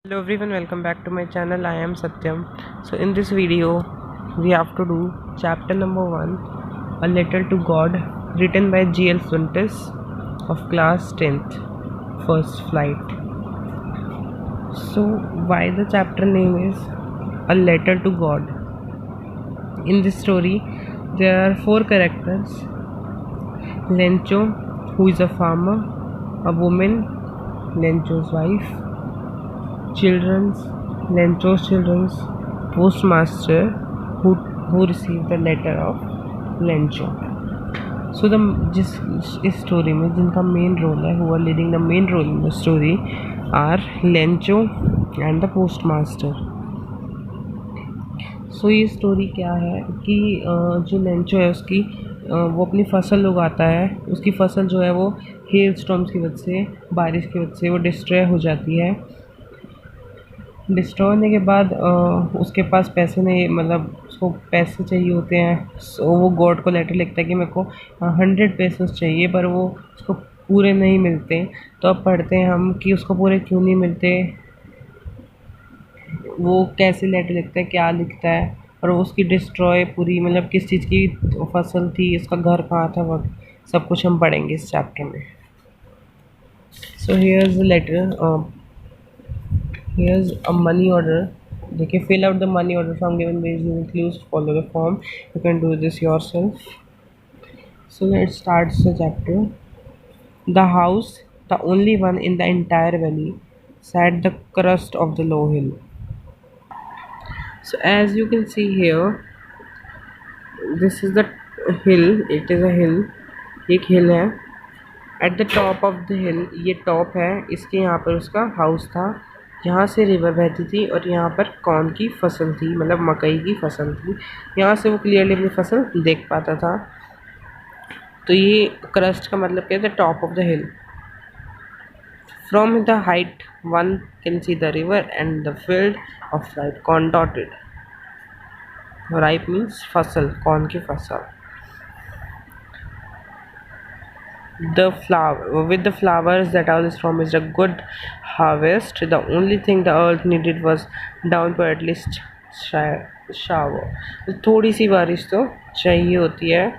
Hello everyone, welcome back to my channel. I am Satyam. So in this video we have to do chapter number 1, A Letter to God, written by G.L. Funtis of class 10th, first flight. So why the chapter name is A Letter to God? In this story there are 4 characters: Lencho, who is a farmer, a woman, Lencho's wife, children's Lencho's children's postmaster who received the letter of Lencho. So the जिस इस story में जिनका main role है, who are leading the main role in the story are Lencho and the postmaster. सो ये story क्या है कि जो लेंचो है उसकी वो अपनी फसल उगाता है. उसकी फसल जो है वो हेल स्टॉर्म्स की वजह से, बारिश की वजह से वो डिस्ट्रॉय हो जाती है. डिस्ट्रॉय होने के बाद उसके पास पैसे नहीं, मतलब उसको पैसे चाहिए होते हैं. सो वो गॉड को लेटर लिखता है कि मेरे को 100 पेसोस चाहिए, पर वो उसको पूरे नहीं मिलते. तो अब पढ़ते हैं हम कि उसको पूरे क्यों नहीं मिलते, वो कैसे लेटर लिखता है, क्या लिखता है, और वो उसकी डिस्ट्रॉय पूरी, मतलब किस चीज़ की फसल थी, उसका घर कहाँ था, वो सब कुछ हम पढ़ेंगे इस चैप्टर में. So here's the letter, here's a money order. देखिए, fill out the money order from given page using clues, follow the form. You can do this yourself. So let's start the chapter. The house, the only one in the entire valley, sat the crest of the low hill. So as you can see here, this is the hill. It is a hill. एक हिल है. At the top of the हिल, ये top है इसके, यहाँ पर उसका house था. यहाँ से रिवर बहती थी और यहाँ पर कॉर्न की फसल थी, मतलब मकई की फसल थी. यहाँ से वो क्लियरली अपनी फसल देख पाता था. तो ये क्रस्ट का मतलब क्या है? The top of the hill. From the height one can see the river and the field of ripe corn dotted. Ripe means फसल, कॉर्न की फसल. The flower with the flowers that always promised a good harvest. The only thing the earth needed was downpour, at least shower. थोड़ी सी बारिश तो चाहिए होती है.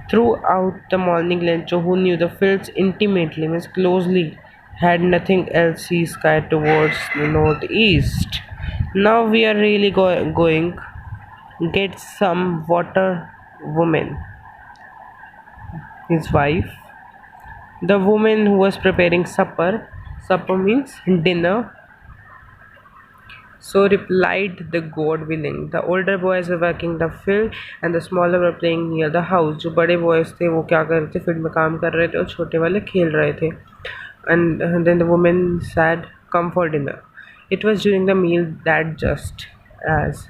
Throughout the morning, Lencho, who knew the fields intimately, means closely, had nothing else see sky towards the northeast. Now we are really going get some water, woman, his wife. The woman who was preparing supper means dinner, so replied the God willing. The older boys were working the field and the smaller were playing near the house. जो बड़े boys थे वो क्या कर रहे थे? Field में काम कर रहे थे और छोटे वाले खेल रहे थे. And then the woman said, come for dinner. It was during the meal that just as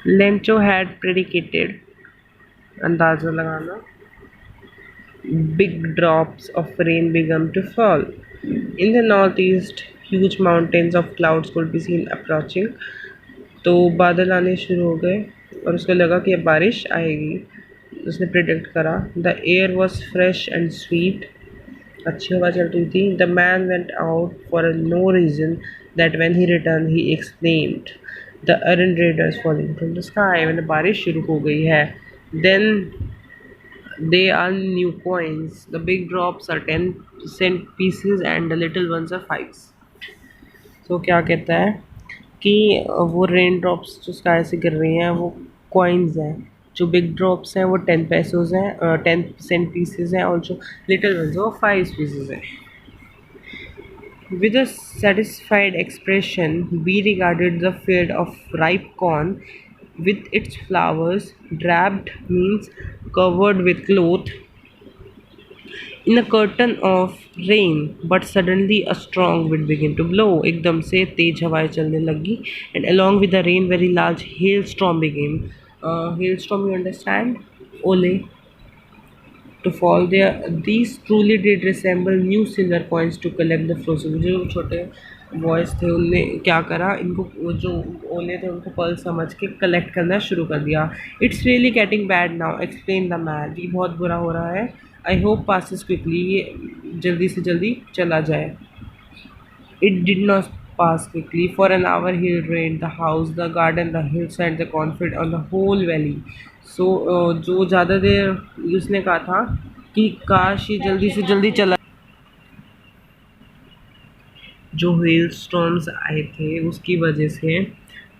Lencho had predicated, अंदाज़ा लगाना, big drops of rain began to fall. In the northeast, huge mountains of clouds could be seen approaching. तो बादल आने शुरू हो गए और उसको लगा कि अब बारिश आएगी. उसने प्रिडिक्ट करा. The air was fresh and sweet. अच्छी हवा चल रही थी. The man went out for no reason. That when he returned, he exclaimed, the errand raiders falling from the sky. मतलब बारिश शुरू हो गई है. Then they are new coins. The big drops are 10 cent pieces and the little ones are 5. So क्या कहता है कि वो रेन ड्रॉप्स जो स्काई से गिर रही हैं वो कॉइन्स हैं. जो बिग ड्रॉप्स हैं वो 10 पैसोज हैं, 10 cent pieces हैं, और जो लिटिल वंस वो 5 pieces हैं. With a satisfied expression, we regarded the field of ripe corn with its flowers, draped means covered with cloth, in a curtain of rain. But suddenly a strong wind began to blow. एकदम से तेज हवाएं चलने लगी. And along with the rain, very large hailstorm began. Hailstorm, you understand? Ole. To fall there, these truly did resemble new silver coins to collect the frozen. जो छोटे boys थे उनने क्या करा, इनको वो जो ओले थे उनको पर्ल समझ के कलेक्ट करना शुरू कर दिया। It's really getting bad now, explain the man. ये बहुत बुरा हो रहा है। आई होप पासिस क्विकली, ये जल्दी से जल्दी चला जाए। It did not pass quickly. For an hour he drained the house, the garden, the hillside, the conflict on the whole valley. So जो ज़्यादा देर उसने कहा था कि काश ये जल्दी से जल्दी चला। जो हेल स्टॉर्म्स आए थे उसकी वजह से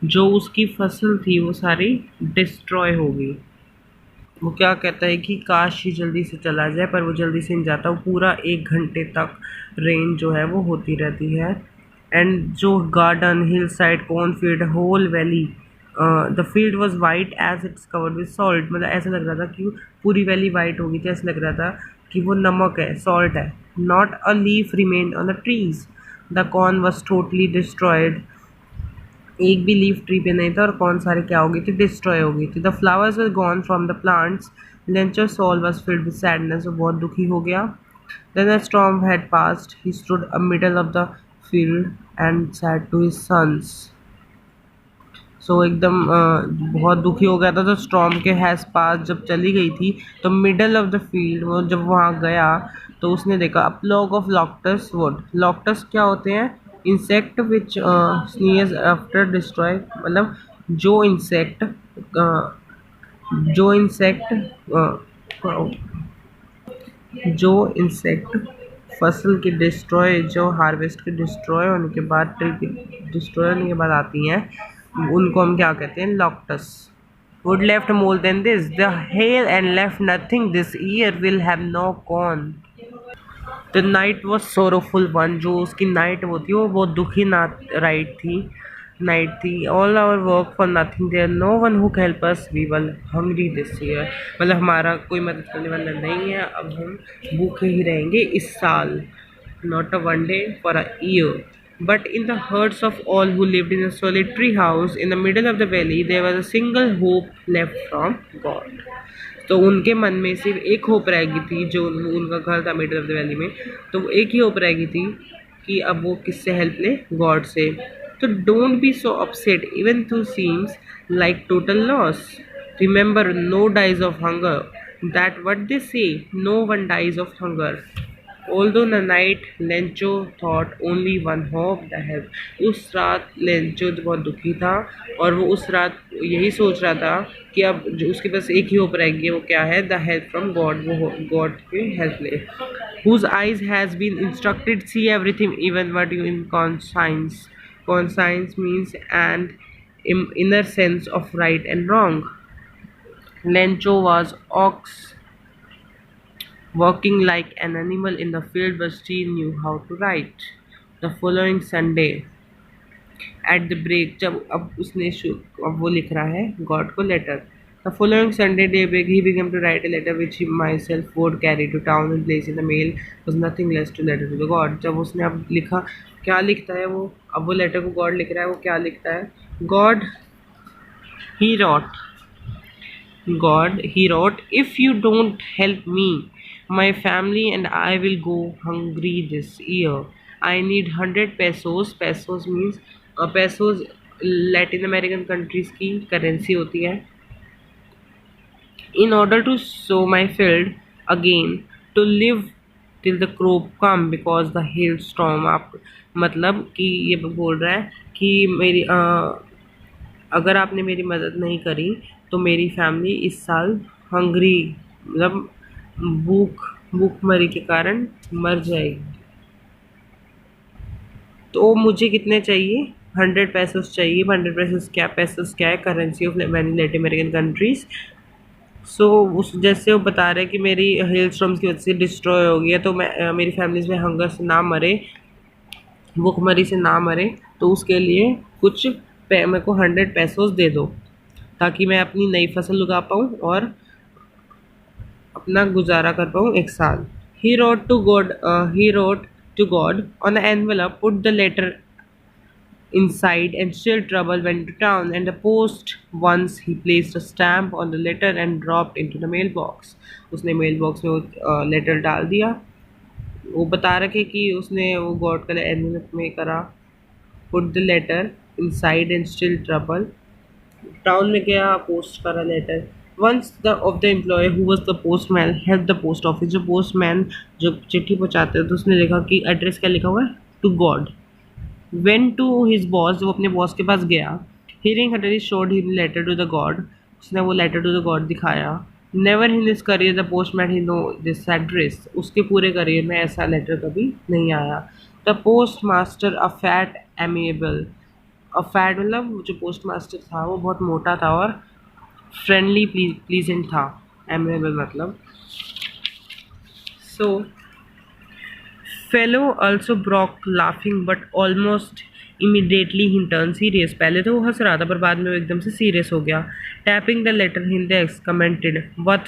जो उसकी फसल थी वो सारी डिस्ट्रॉय हो गई। वो क्या कहता है कि काश ही जल्दी से चला जाए, पर वो जल्दी से नहीं जाता। वो पूरा 1 घंटे तक रेन जो है वो होती रहती है। एंड जो garden, hillside, cornfield, whole valley, the field was white as it's covered with salt. मतलब ऐसा लग रहा था कि पूरी वैली वाइट हो गई थी, ऐसा लग रहा था कि वो नमक है, सॉल्ट है। Not a leaf remained on the trees, the corn was totally destroyed. एक भी लीफ ट्री पे नहीं था और कौन सारे क्या हो गई थी, डिस्ट्रॉय हो गई थी। The flowers were gone from the plants, Lencho's soul was filled with sadness, वो बहुत दुखी हो गया। Then a storm had passed, he stood a middle of the field and said to his sons. So एकदम बहुत दुखी हो गया था। तो स्टॉर्म के हैज़ पास जब चली गई थी तो मिडल ऑफ द फील्ड, वो जब वहाँ गया तो उसने देखा अ प्लॉग ऑफ लॉक्टस वुड। लॉक्टस क्या होते हैं? इंसेक्ट विच स्नीज आफ्टर डिस्ट्रॉय, मतलब जो इंसेक्ट जो इंसेक्ट जो इंसेक्ट फसल की डिस्ट्रॉय, जो हार्वेस्ट के डिस्ट्रॉय होने के बाद, ट्री के डिस्ट्रॉय होने के बाद आती हैं, उनको हम क्या कहते हैं? लॉक्टस। Would left more than this. The hail and left nothing this year will have no corn. The night was sorrowful one. जो उसकी नाइट वो थी वो बहुत दुखी नाइट थी। All our work for nothing. There no one who can help us. We were hungry this year. मतलब हमारा कोई मदद करने वाला नहीं है, अब हम भूखे ही रहेंगे इस साल। Not a one day, for a year. But in the hearts of all who lived in a solitary house in the middle of the valley, there was a single hope left from God. तो उनके मन में सिर्फ एक hope रह गई थी, जो उनका घर था मिडल ऑफ द वैली में, तो वो एक ही होप रह गई थी कि अब वो किससे हेल्प ले? गॉड से। तो don't be so upset even to seems like total loss. Remember no dies of hunger, that what they say, no one dies of hunger. Although the night Lencho thought only one hope, the help. उस रात Lencho बहुत दुखी था और वो उस रात यही सोच रहा था कि अब जो उसके पास एक ही होप रह गई है, वो क्या है? द हेल्प फ्रॉम गॉड, वो गॉड के हेल्प ले। Whose eyes has been instructed see everything even what you in conscience. Conscience means an inner sense of right and wrong. Lencho was ox working like an animal in the field, but still knew how to write. The following Sunday, at the break, जब अब वो लिख रहा है God को letter. The following Sunday daybreak, he began to write a letter which he myself would carry to town and place in the mail. Was nothing less to letter to the God. जब उसने अब लिखा, क्या लिखता है वो? अब वो लेटर को गॉड लिख रहा है। वो क्या लिखता है? God, he wrote. God, he wrote, if you don't help me, my family and I will go hungry this year. I need 100 pesos. Pesos means pesos Latin American countries की currency होती है। In order to sow my field again, to live till the crop come, because the hailstorm। आप मतलब कि ये बोल रहा है कि अगर आपने मेरी मदद नहीं करी तो मेरी फैमिली इस साल हंगरी, मतलब भूखमरी के कारण मर जाएगी। तो मुझे कितने चाहिए? 100 पैसोस चाहिए। 100 पैसोस क्या है? Currency of many Latin American countries. So उस जैसे वो बता रहे हैं कि मेरी हेल स्टॉर्म्स की वजह से डिस्ट्रॉय हो गई है, तो मैं मेरी फैमिलीज में हंगर से ना मरे, भूखमरी से ना मरे, तो उसके लिए कुछ मेरे को 100 पैसोस दे दो ताकि मैं अपनी नई फसल उगा पाऊँ और अपना गुजारा कर पाऊँ एक साल। He wrote to God on the envelope, put the letter inside, and still trouble went to town, and the post once he placed a stamp on the letter and dropped into the mailbox. उसने mail box में वो letter डाल दिया। वो बता रखे कि उसने वो गॉड का एनवेलप में करा। Put the letter inside and still trouble. Town में गया, पोस्ट करा letter. Once the of the employ who was the postman help the post office. जो पोस्टमैन जो चिट्ठी पहुंचाते हैं तो उसने देखा कि एड्रेस क्या लिखा हुआ है, to God. Went to his boss, वो अपने बॉस के पास गया। Hearing heartily showed him letter to the God, उसने वो लेटर टू द गॉड दिखाया। Never in his career the postman he know this address, उसके पूरे करियर में ऐसा लेटर कभी नहीं आया। The postmaster a fat amiable, a fat मतलब जो पोस्ट मास्टर था वो बहुत मोटा था और फ्रेंडली प्लीजेंट था। एमेबल मतलब so fellow also broke laughing but almost immediately he turn serious. पहले तो वो हंस रहा था पर बाद में वो एकदम से सीरियस हो गया। Tapping the letter his index commented what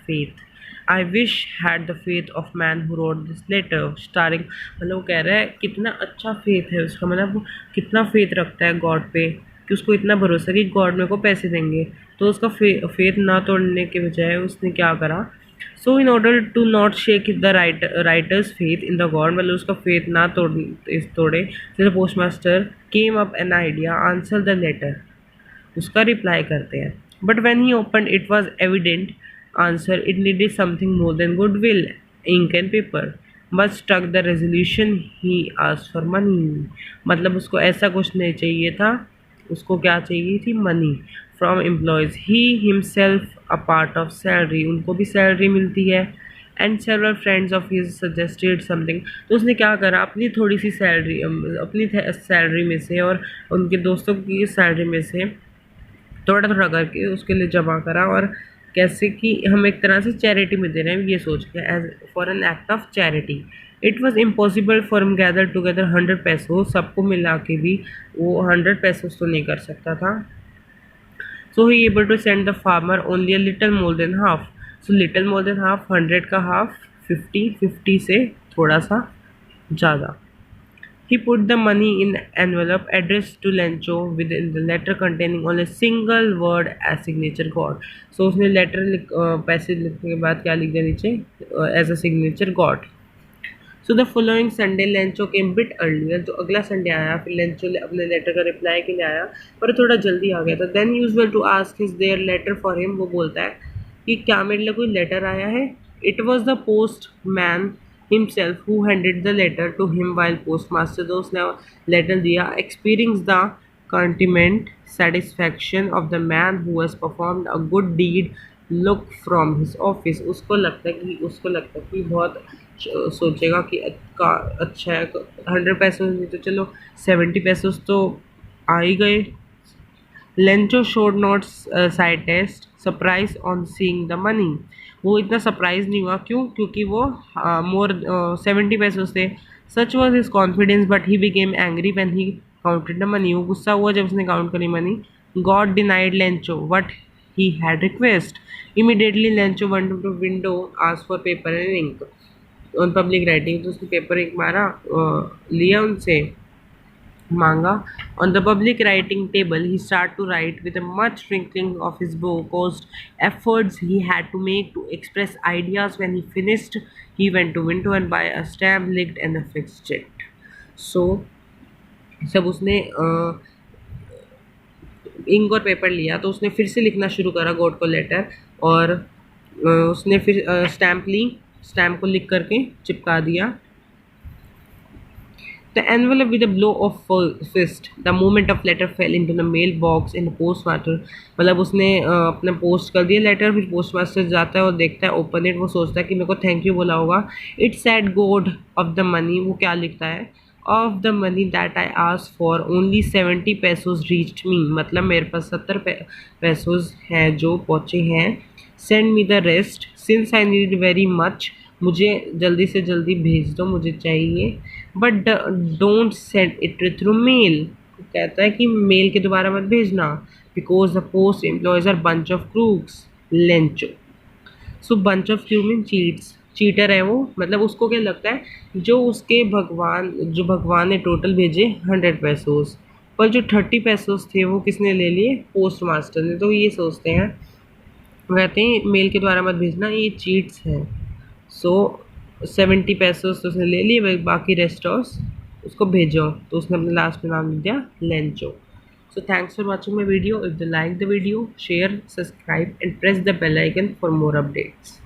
faith, I wish had the faith of man who wrote this letter starting. मतलब वो कह रहा है कितना अच्छा फेथ है उसका, मतलब वो कितना फेथ रखता है गॉड पे कि उसको इतना भरोसा कि गॉड मेरे को पैसे देंगे। तो उसका फेथ ना तोड़ने के बजाय उसने क्या करा, so in order to not shake the writer's faith in the God, मतलब उसका फेथ ना तोड़े the postmaster came up an idea answer the letter, उसका रिप्लाई करते हैं। But when he open it was evident answer, it needed something more than good will, ink and paper, but stuck the resolution he asked for money. मतलब उसको ऐसा कुछ नहीं चाहिए था, उसको क्या चाहिए थी, money from employees. He himself a part of salary, उनको भी सैलरी मिलती है। And several friends of his suggested something, तो उसने क्या करा, अपनी थोड़ी सी सैलरी अपनी सैलरी में से और उनके दोस्तों की सैलरी में से थोड़ा थोड़ा करके उसके लिए जमा करा, और कैसे कि हम एक तरह से चैरिटी में दे रहे हैं ये सोच के, as for an act of charity. It was impossible for him gather together 100 पैसों, सबको मिला के भी वो 100 पैसों तो नहीं कर सकता था। So he able to send the farmer only a little more than half, so little more than half 100 का हाफ 50, 50 से थोड़ा सा ज़्यादा। He put the money in envelope addressed to Lencho within the letter containing only a single word as signature God. So उसने पैसे लिखने के बाद क्या लिख दिया नीचे, as a signature God. So the following Sunday Lencho came bit earlier. तो अगला संडे आया, फिर Lencho अपने लेटर का रिप्लाई के लिए आया पर थोड़ा जल्दी आ गया था। Then usual to ask is their letter for him, वो बोलता है कि क्या मेरे लिए कोई लेटर आया है। It was the postman himself who handed the letter to him while postmaster, तो उसने लेटर दिया। Experiencing the consummate satisfaction of the man who has performed a good deed look from his office, उसको लगता है कि बहुत सोचेगा कि अच्छा है। 100 पैसों नहीं तो चलो 70 पैसों तो आ ही गए। Lencho showed not slightest surprise on seeing the money, वो इतना सरप्राइज नहीं हुआ, क्यों, क्योंकि वो मोर 70 पैसों थे। Such was his confidence but he became angry when he counted the money, वो गुस्सा हुआ जब उसने काउंट करी money. God denied Lencho what he had request, immediately Lencho went to window asked for paper and ink on public writing, तो उसने paper ink मारा, लिया उनसे, मांगा। On the public writing table, he started to write with a much wrinkling of his brow caused efforts he had to make to express ideas. When he finished, he went to window and buy a stamp, licked and a fixed check. So, जब उसने ink और paper लिया तो उसने फिर से लिखना शुरू करा गॉड को लेटर, और उसने फिर स्टैम्प ली, स्टैम्प को लिख करके चिपका दिया। The envelope with a blow of fist. The moment of letter fell into the mailbox in the postmaster. मतलब उसने अपना पोस्ट कर दिया लेटर, फिर पोस्ट मास्टर जाता है और देखता है, ओपन इट, वो सोचता है कि मेरे को थैंक यू बोला होगा। It said God of the money, वो क्या लिखता है, of the money that I asked for only 70 pesos reached me, मतलब मेरे पास 70 पैसोज हैं जो पहुँचे हैं। Send me the rest since I need very much, मुझे जल्दी से जल्दी भेज दो, मुझे चाहिए। But don't send it through mail, कहता है कि मेल के द्वारा मत भेजना, because the post employees are bunch of crooks. Lencho, so bunch of crew mean cheats, cheater है वो, मतलब उसको क्या लगता है जो भगवान ने टोटल भेजे 100 पैसोस, पर जो 30 पैसोस थे वो किसने ले लिए, पोस्ट मास्टर ने। तो ये सोचते हैं, कहते हैं मेल के द्वारा मत भेजना, ये चीट्स हैं। सो 70 पैसों तो उसने ले लिए, बाकी रेस्ट ऑफ उसको भेजो, तो उसने अपने लास्ट में नाम दिया Lencho. So thanks for watching my video. If you like the video, share, subscribe and press the bell icon for more updates.